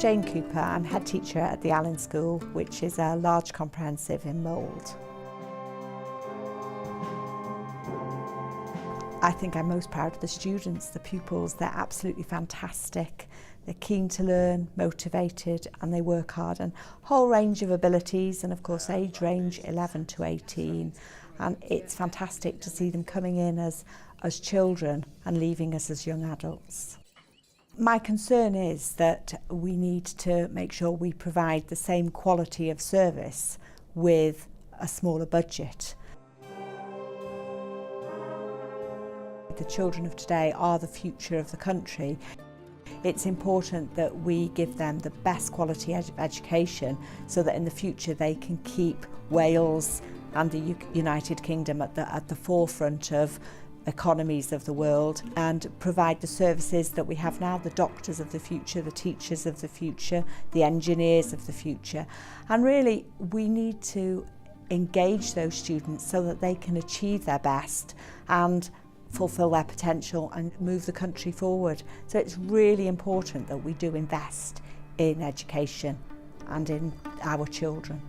Jane Cooper. I'm head teacher at the Allen School, which is a large comprehensive in Mould. I think I'm most proud of the students, the pupils. They're absolutely fantastic. They're keen to learn, motivated, and they work hard. And a whole range of abilities, and of course age range 11 to 18. And it's fantastic to see them coming in as children and leaving us as young adults. My concern is that we need to make sure we provide the same quality of service with a smaller budget. The children of today are the future of the country. It's important that we give them the best quality education so that in the future they can keep Wales and the United Kingdom at the forefront of economies of the world and provide the services that we have now, the doctors of the future, the teachers of the future, the engineers of the future. And really we need to engage those students so that they can achieve their best and fulfil their potential and move the country forward. So it's really important that we do invest in education and in our children.